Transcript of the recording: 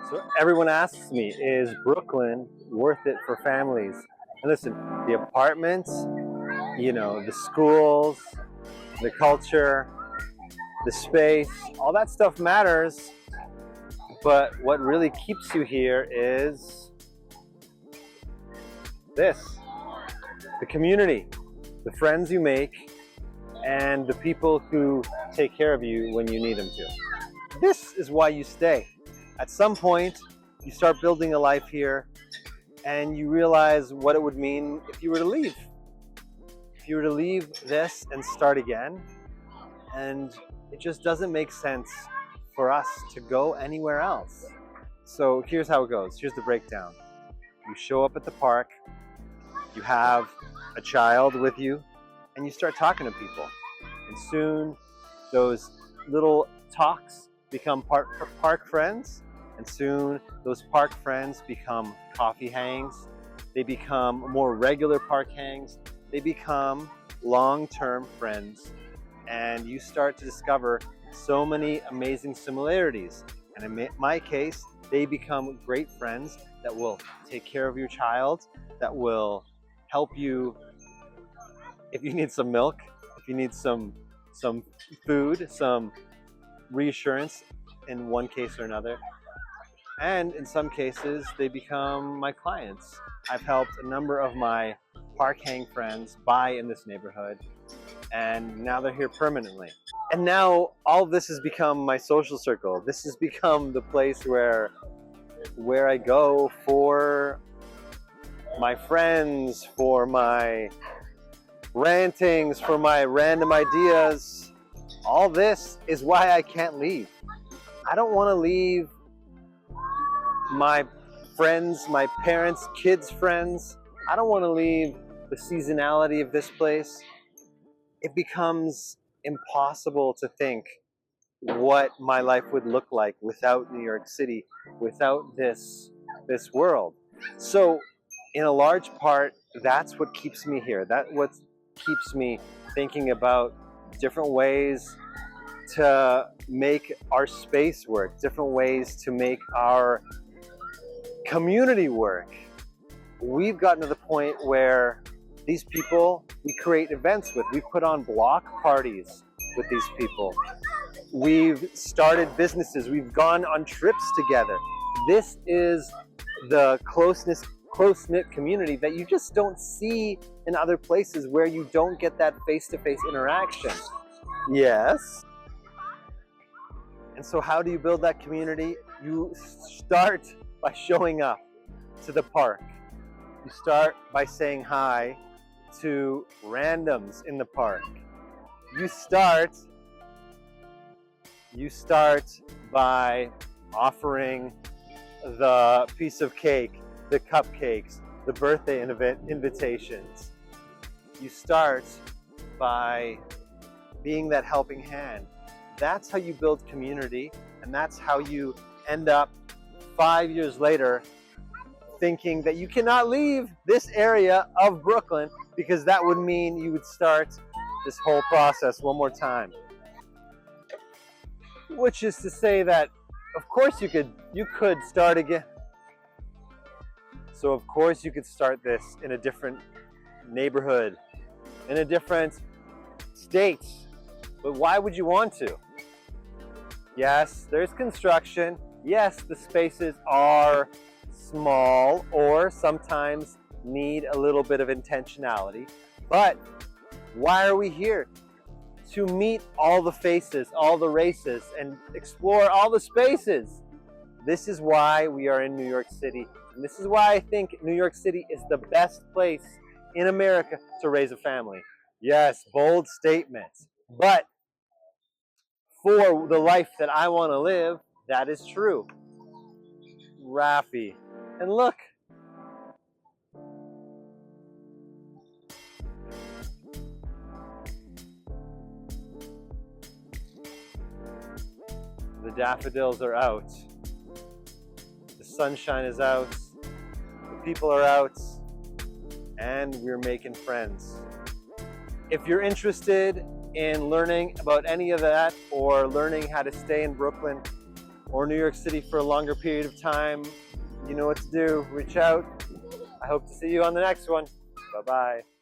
So everyone asks me, is Brooklyn worth it for families? And listen, the apartments, the schools, the culture, the space, all that stuff matters. But what really keeps you here is this: the community, the friends you make, and the people who take care of you when you need them to. This is why you stay. At some point, you start building a life here and you realize what it would mean if you were to leave. If you were to leave this and start again, and it just doesn't make sense for us to go anywhere else. So here's how it goes. Here's the breakdown. You show up at the park, you have a child with you, and you start talking to people. And soon those little talks become park friends, and soon those park friends become coffee hangs. They become more regular park hangs. They become long-term friends, and you start to discover so many amazing similarities. And in my case, they become great friends that will take care of your child, that will help you if you need some milk, if you need some food, some reassurance in one case or another. And in some cases, they become my clients. I've helped a number of my park hang friends buy in this neighborhood, and now they're here permanently. And now all of this has become my social circle. This has become the place where I go for my friends, for my rantings, for my random ideas. All this is why I can't leave. I don't want to leave my friends, my parents' kids' friends. I don't want to leave the seasonality of this place. It becomes impossible to think what my life would look like without New York City, without this world. So in a large part, that's what keeps me here. That's what keeps me thinking about different ways to make our space work, different ways to make our community work. We've gotten to the point where these people we create events with. We put on block parties with these people. We've started businesses. We've gone on trips together. This is the close-knit community that you just don't see in other places, where you don't get that face-to-face interaction. Yes. And so how do you build that community? You start by showing up to the park. You start by saying hi to randoms in the park. You start by offering the piece of cake, the cupcakes, the birthday invitations. You start by being that helping hand. That's how you build community, and that's how you end up 5 years later thinking that you cannot leave this area of Brooklyn, because that would mean you would start this whole process one more time. Which is to say that, of course, you could start again. So of course you could start this in a different neighborhood, in a different state. But why would you want to? Yes, there's construction. Yes, the spaces are small or sometimes need a little bit of intentionality. But why are we here? To meet all the faces, all the races, and explore all the spaces. This is why we are in New York City. And this is why I think New York City is the best place in America to raise a family. Yes, bold statement. But for the life that I want to live, that is true. Rafi. And look. The daffodils are out. The sunshine is out. The people are out. And we're making friends. If you're interested in learning about any of that, or learning how to stay in Brooklyn, or New York City for a longer period of time, you know what to do. Reach out. I hope to see you on the next one. Bye-bye.